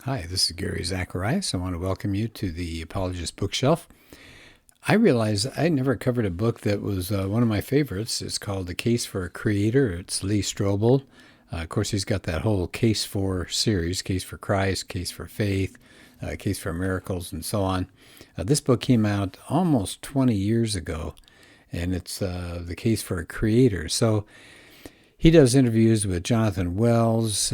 Hi, this is Gary Zacharias. I want to welcome you to the Apologist bookshelf. I realized I never covered a book that was one of my favorites. It's called The Case for a Creator. It's Lee Strobel. Of course, he's got that whole Case for series, Case for Christ, Case for Faith, Case for Miracles, and so on. This book came out almost 20 years ago, and it's The Case for a Creator. So he does interviews with Jonathan Wells,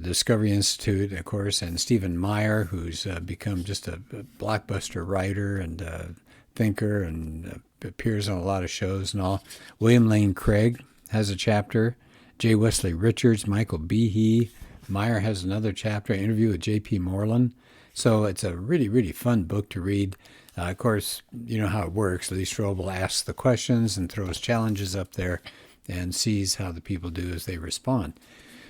Discovery Institute, of course, and Stephen Meyer, who's become just a blockbuster writer and thinker and appears on a lot of shows and all. William Lane Craig has a chapter. J. Wesley Richards, Michael Behe. Meyer has another chapter, interview with J.P. Moreland. So it's a really, really fun book to read. Of course, you know how it works. Lee Strobel asks the questions and throws challenges up there and sees how the people do as they respond.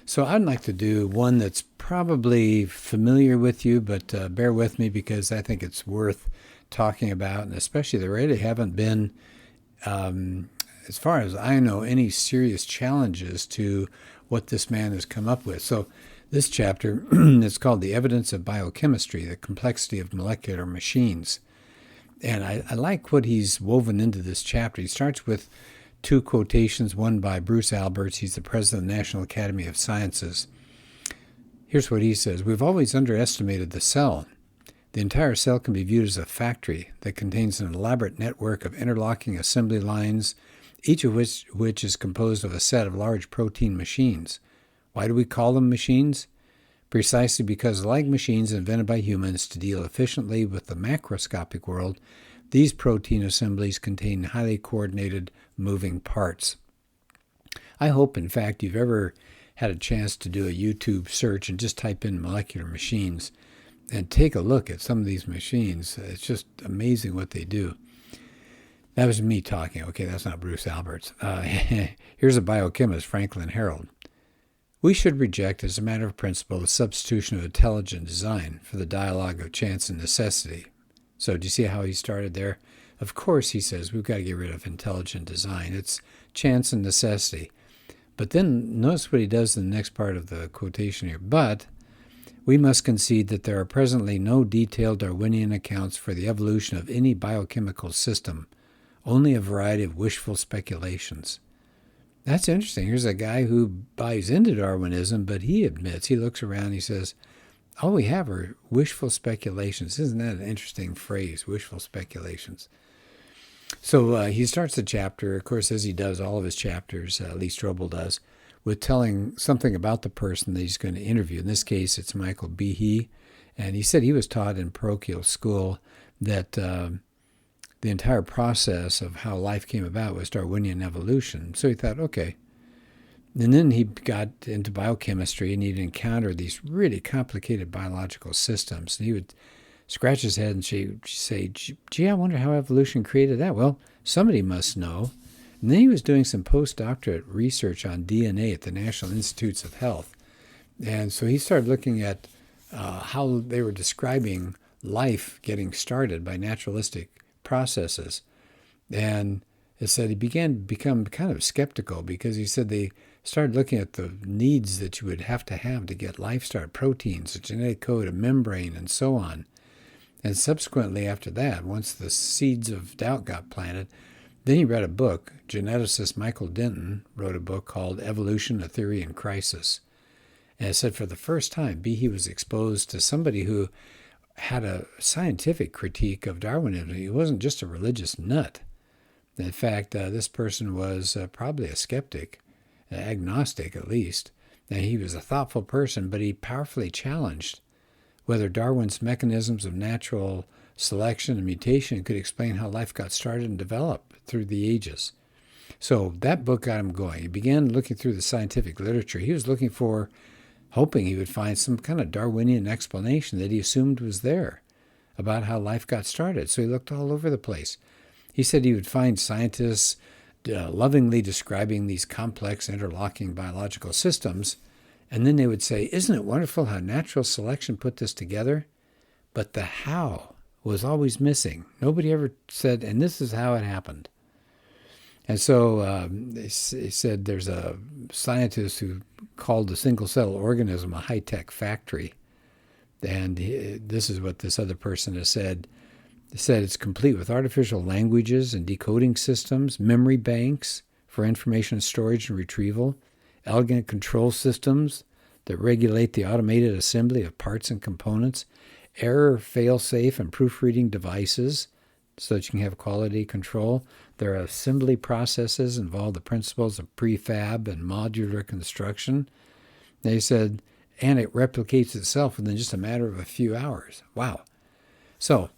So I'd like to do one that's probably familiar with you, but bear with me because I think it's worth talking about, and especially there really haven't been, as far as I know, any serious challenges to what this man has come up with. So this chapter is called The Evidence of Biochemistry, the Complexity of Molecular Machines. And I like what he's woven into this chapter. He starts with two quotations, one by Bruce Alberts. He's the president of the National Academy of Sciences. Here's what he says. We've always underestimated the cell. The entire cell can be viewed as a factory that contains an elaborate network of interlocking assembly lines, each of which is composed of a set of large protein machines. Why do we call them machines? Precisely because, like machines invented by humans to deal efficiently with the macroscopic world, these protein assemblies contain highly coordinated moving parts. I hope, in fact, you've ever had a chance to do a YouTube search and just type in molecular machines and take a look at some of these machines. It's just amazing what they do. That was me talking. Okay, that's not Bruce Alberts. Here's a biochemist, Franklin Harold. We should reject, as a matter of principle, the substitution of intelligent design for the dialogue of chance and necessity. So do you see how he started there? Of course, he says, we've got to get rid of intelligent design. It's chance and necessity. But then notice what he does in the next part of the quotation here. But we must concede that there are presently no detailed Darwinian accounts for the evolution of any biochemical system, only a variety of wishful speculations. That's interesting. Here's a guy who buys into Darwinism, but he admits, he looks around, he says, all we have are wishful speculations. Isn't that an interesting phrase, wishful speculations? So he starts the chapter, of course, as he does all of his chapters, Lee Strobel does, with telling something about the person that he's going to interview. In this case, it's Michael Behe. And he said he was taught in parochial school that the entire process of how life came about was Darwinian evolution. So he thought, okay. And then he got into biochemistry, and he'd encounter these really complicated biological systems. And he would scratch his head and say, gee, I wonder how evolution created that. Well, somebody must know. And then he was doing some postdoctorate research on DNA at the National Institutes of Health. And so he started looking at how they were describing life getting started by naturalistic processes. And it said he began to become kind of skeptical because he said they started looking at the needs that you would have to get life started, proteins, a genetic code, a membrane, and so on. And subsequently after that, once the seeds of doubt got planted, then he read a book. Geneticist Michael Denton wrote a book called Evolution, a Theory in Crisis. And it said for the first time, Behe was exposed to somebody who had a scientific critique of Darwinism. He wasn't just a religious nut. In fact, this person was probably a skeptic, agnostic at least, and he was a thoughtful person, but he powerfully challenged whether Darwin's mechanisms of natural selection and mutation could explain how life got started and developed through the ages. So that book got him going. He began looking through the scientific literature. He was looking for, hoping he would find some kind of Darwinian explanation that he assumed was there about how life got started. So he looked all over the place. He said he would find scientists lovingly describing these complex interlocking biological systems, and then they would say, isn't it wonderful how natural selection put this together? But the how was always missing. Nobody ever said, and this is how it happened. And so they said there's a scientist who called the single-cell organism a high-tech factory. And this is what this other person has said. They said it's complete with artificial languages and decoding systems, memory banks for information storage and retrieval, elegant control systems that regulate the automated assembly of parts and components, error, fail-safe, and proofreading devices so that you can have quality control. Their assembly processes involve the principles of prefab and modular construction. They said, and it replicates itself within just a matter of a few hours. Wow. So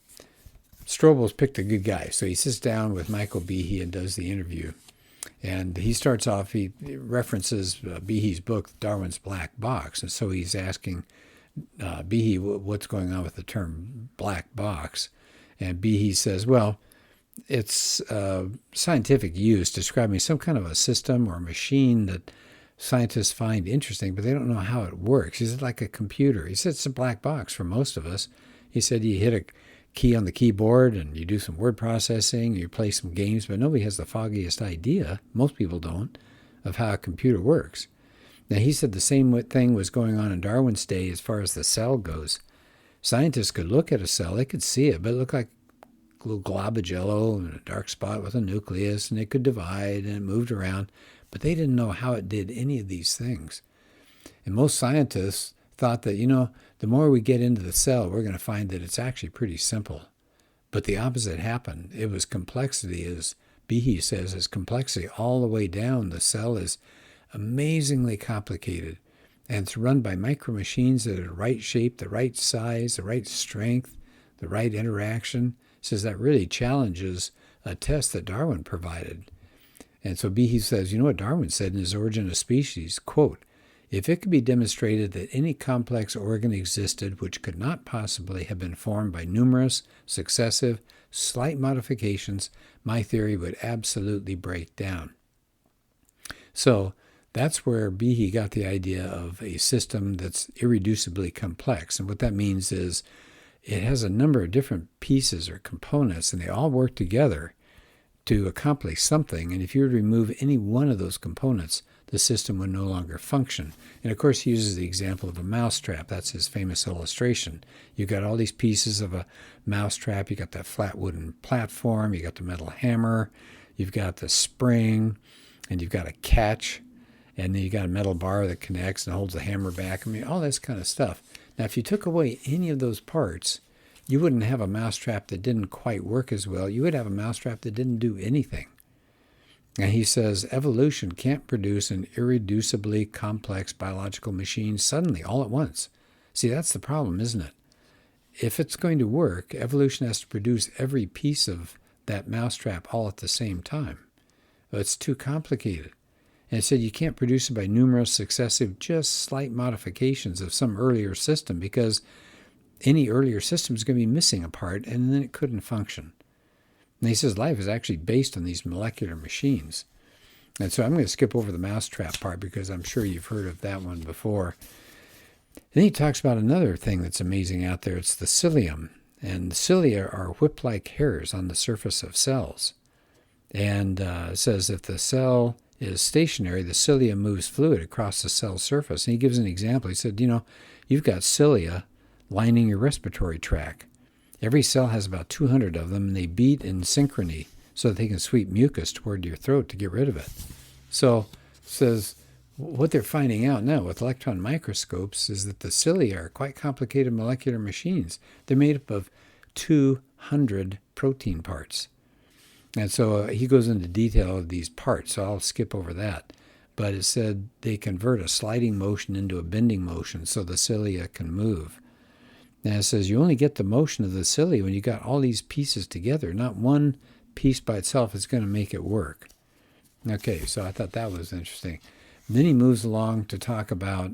Strobel's picked a good guy. So he sits down with Michael Behe and does the interview. And he starts off, he references Behe's book, Darwin's Black Box. And so he's asking Behe what's going on with the term black box. And Behe says, well, it's scientific use describing some kind of a system or a machine that scientists find interesting, but they don't know how it works. He said, like a computer. He said it's a black box for most of us. He said you hit a key on the keyboard and you do some word processing, you play some games, but nobody has the foggiest idea, most people don't, of how a computer works. Now, he said the same thing was going on in Darwin's day as far as the cell goes. Scientists could look at a cell, they could see it, but it looked like a little glob of jello and a dark spot with a nucleus, and it could divide and it moved around, but they didn't know how it did any of these things. And most scientists thought that, the more we get into the cell, we're going to find that it's actually pretty simple. But the opposite happened. It was complexity, as Behe says, is complexity all the way down. The cell is amazingly complicated, and it's run by micro machines that are the right shape, the right size, the right strength, the right interaction. Says that really challenges a test that Darwin provided. And so Behe says, what Darwin said in his Origin of Species, quote, if it could be demonstrated that any complex organ existed which could not possibly have been formed by numerous, successive, slight modifications, my theory would absolutely break down. So that's where Behe got the idea of a system that's irreducibly complex. And what that means is it has a number of different pieces or components, and they all work together to accomplish something. And if you were to remove any one of those components, the system would no longer function. And of course, he uses the example of a mousetrap. That's his famous illustration. You've got all these pieces of a mousetrap. You got that flat wooden platform. You got the metal hammer. You've got the spring, and you've got a catch, and then you got a metal bar that connects and holds the hammer back. All this kind of stuff. Now, if you took away any of those parts, you wouldn't have a mousetrap that didn't quite work as well. You would have a mousetrap that didn't do anything. And he says evolution can't produce an irreducibly complex biological machine suddenly, all at once. See, that's the problem, isn't it? If it's going to work, evolution has to produce every piece of that mousetrap all at the same time. It's too complicated. And it said you can't produce it by numerous successive, just slight modifications of some earlier system, because any earlier system is going to be missing a part, and then it couldn't function. And he says life is actually based on these molecular machines. And so I'm going to skip over the mousetrap part because I'm sure you've heard of that one before. Then he talks about another thing that's amazing out there. It's the cilium. And the cilia are whip-like hairs on the surface of cells. And it says if the cell is stationary, the cilia moves fluid across the cell surface. And he gives an example. He said, you've got cilia lining your respiratory tract. Every cell has about 200 of them, and they beat in synchrony so that they can sweep mucus toward your throat to get rid of it. So it says what they're finding out now with electron microscopes is that the cilia are quite complicated molecular machines. They're made up of 200 protein parts. And so he goes into detail of these parts, so I'll skip over that. But it said they convert a sliding motion into a bending motion so the cilia can move. And it says you only get the motion of the cilia when you got all these pieces together. Not one piece by itself is going to make it work. Okay, so I thought that was interesting. And then he moves along to talk about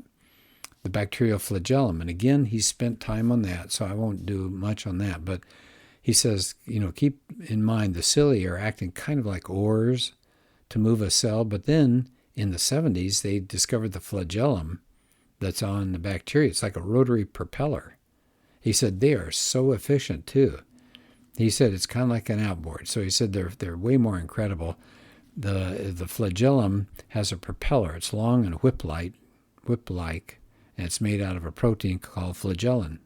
the bacterial flagellum. And again, he spent time on that, so I won't do much on that. But he says, keep in mind the cilia are acting kind of like oars to move a cell. But then in the 70s, they discovered the flagellum that's on the bacteria. It's like a rotary propeller. He said they are so efficient too. He said it's kind of like an outboard. So he said they're way more incredible. The flagellum has a propeller. It's long and whip-like, and it's made out of a protein called flagellin.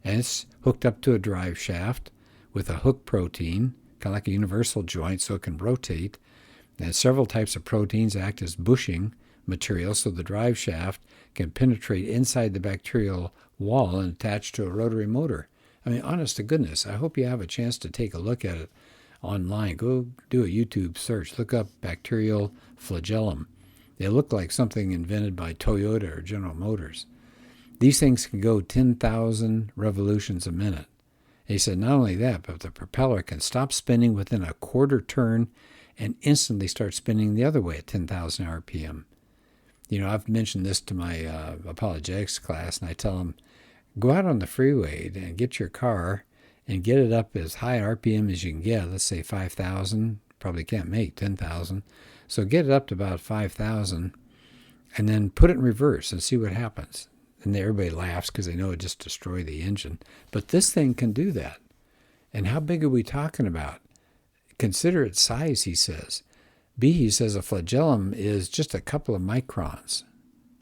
And it's hooked up to a drive shaft with a hook protein, kind of like a universal joint, so it can rotate. And several types of proteins act as bushing material, so the drive shaft can penetrate inside the bacterial wall and attach to a rotary motor. I mean, honest to goodness, I hope you have a chance to take a look at it online. Go do a YouTube search. Look up bacterial flagellum. They look like something invented by Toyota or General Motors. These things can go 10,000 revolutions a minute. And he said not only that, but the propeller can stop spinning within a quarter turn and instantly start spinning the other way at 10,000 RPM. You know, I've mentioned this to my apologetics class, and I tell them, go out on the freeway and get your car and get it up as high RPM as you can get. Let's say 5,000. Probably can't make 10,000. So get it up to about 5,000 and then put it in reverse and see what happens. And everybody laughs because they know it just destroyed the engine. But this thing can do that. And how big are we talking about? Consider its size, he says. Behe says a flagellum is just a couple of microns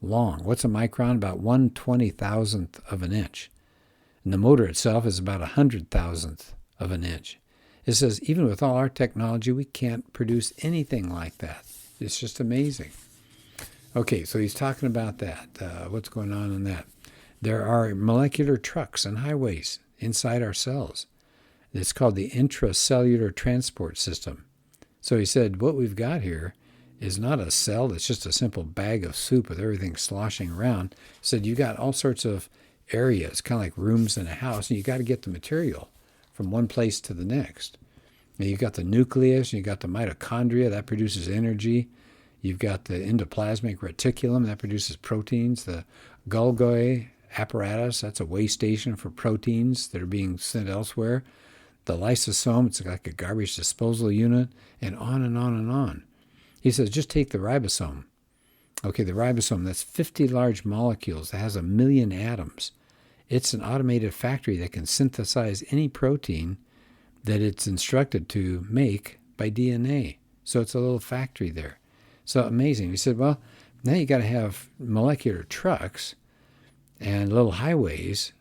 long. What's a micron? About 1/20,000th of an inch. And the motor itself is about 100,000th of an inch. It says even with all our technology, we can't produce anything like that. It's just amazing. Okay, so he's talking about that. What's going on in that? There are molecular trucks and highways inside our cells. It's called the intracellular transport system. So he said, what we've got here is not a cell. It's just a simple bag of soup with everything sloshing around. He said, you got all sorts of areas, kind of like rooms in a house, and you got to get the material from one place to the next. And you've got the nucleus, and you've got the mitochondria, that produces energy. You've got the endoplasmic reticulum, that produces proteins. The Golgi apparatus, that's a way station for proteins that are being sent elsewhere. The lysosome, it's like a garbage disposal unit, and on and on and on. He says, just take the ribosome. Okay, the ribosome, that's 50 large molecules. That has 1 million atoms. It's an automated factory that can synthesize any protein that it's instructed to make by DNA. So it's a little factory there. So amazing. He said, well, now you got to have molecular trucks and little highways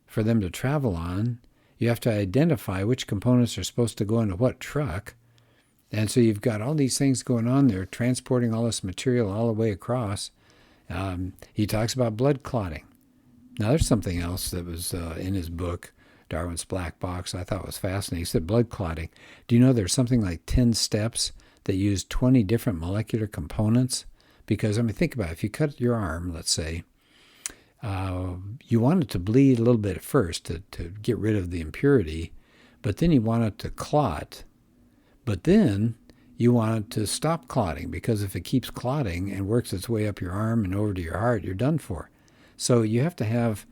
for them to travel on. You have to identify which components are supposed to go into what truck. And so you've got all these things going on there, transporting all this material all the way across. He talks about blood clotting. Now, there's something else that was in his book, Darwin's Black Box, I thought was fascinating. He said blood clotting. Do you know there's something like 10 steps that use 20 different molecular components? Because, I mean, think about it. If you cut your arm, let's say, you want it to bleed a little bit at first to get rid of the impurity, but then you want it to clot. But then you want it to stop clotting, because if it keeps clotting and works its way up your arm and over to your heart, you're done for. So you have to have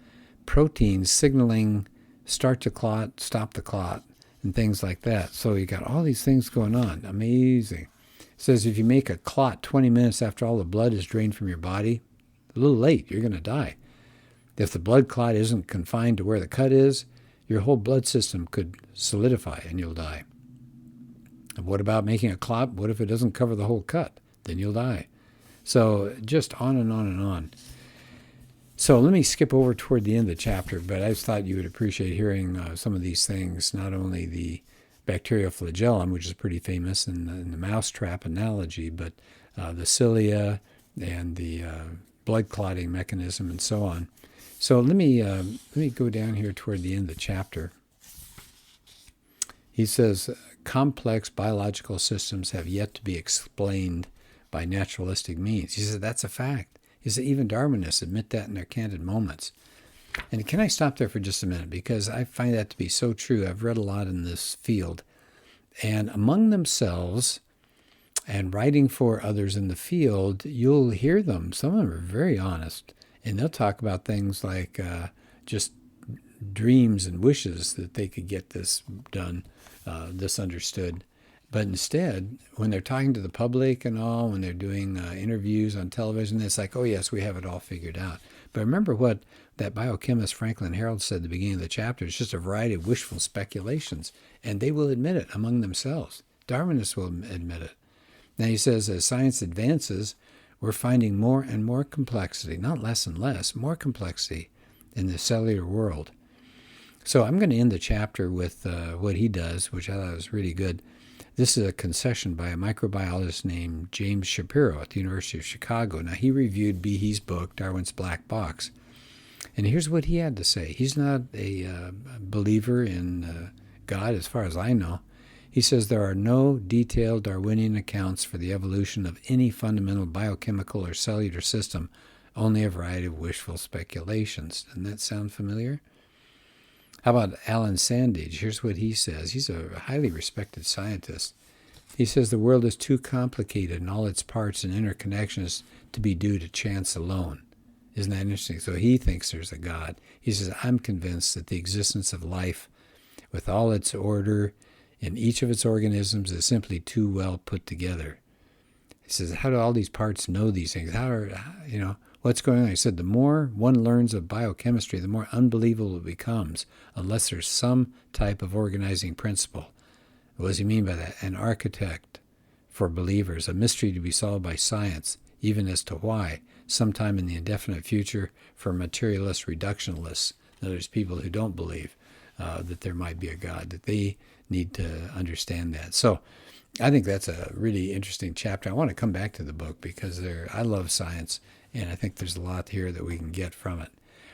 proteins signaling start to clot, stop the clot, and things like that. So you got all these things going on. Amazing. It says if you make a clot 20 minutes after all the blood is drained from your body, a little late, you're going to die. If the blood clot isn't confined to where the cut is, your whole blood system could solidify and you'll die. And what about making a clot? What if it doesn't cover the whole cut? Then you'll die. So just on and on and on. So let me skip over toward the end of the chapter, but I just thought you would appreciate hearing some of these things, not only the bacterial flagellum, which is pretty famous in the mousetrap analogy, but the cilia and the blood clotting mechanism and so on. So let me go down here toward the end of the chapter. He says, complex biological systems have yet to be explained by naturalistic means. He said, that's a fact. He said, even Darwinists admit that in their candid moments. And can I stop there for just a minute? Because I find that to be so true. I've read a lot in this field. And among themselves and writing for others in the field, you'll hear them. Some of them are very honest. And they'll talk about things like just dreams and wishes that they could get this done, this understood. But instead, when they're talking to the public and all, when they're doing interviews on television, it's like, oh, yes, we have it all figured out. But remember what that biochemist Franklin Harold said at the beginning of the chapter. It's just a variety of wishful speculations, and they will admit it among themselves. Darwinists will admit it. Now, he says, as science advances, we're finding more and more complexity, not less and less, more complexity in the cellular world. So I'm going to end the chapter with what he does, which I thought was really good. This is a concession by a microbiologist named James Shapiro at the University of Chicago. Now, he reviewed Behe's book, Darwin's Black Box. And here's what he had to say. He's not a believer in God, as far as I know. He says there are no detailed Darwinian accounts for the evolution of any fundamental biochemical or cellular system, only a variety of wishful speculations. Doesn't that sound familiar? How about Alan Sandage? Here's what he says. He's a highly respected scientist. He says the world is too complicated in all its parts and interconnections to be due to chance alone. Isn't that interesting? So he thinks there's a God. He says, I'm convinced that the existence of life, with all its order in each of its organisms, is simply too well put together. He says, how do all these parts know these things? What's going on? He said, the more one learns of biochemistry, the more unbelievable it becomes, unless there's some type of organizing principle. What does he mean by that? An architect for believers, a mystery to be solved by science, even as to why, sometime in the indefinite future, for materialist reductionists. There's people who don't believe that there might be a God, that they need to understand that. So I think that's a really interesting chapter. I want to come back to the book because I love science, and I think there's a lot here that we can get from it.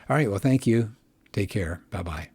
All right, well, thank you. Take care. Bye-bye.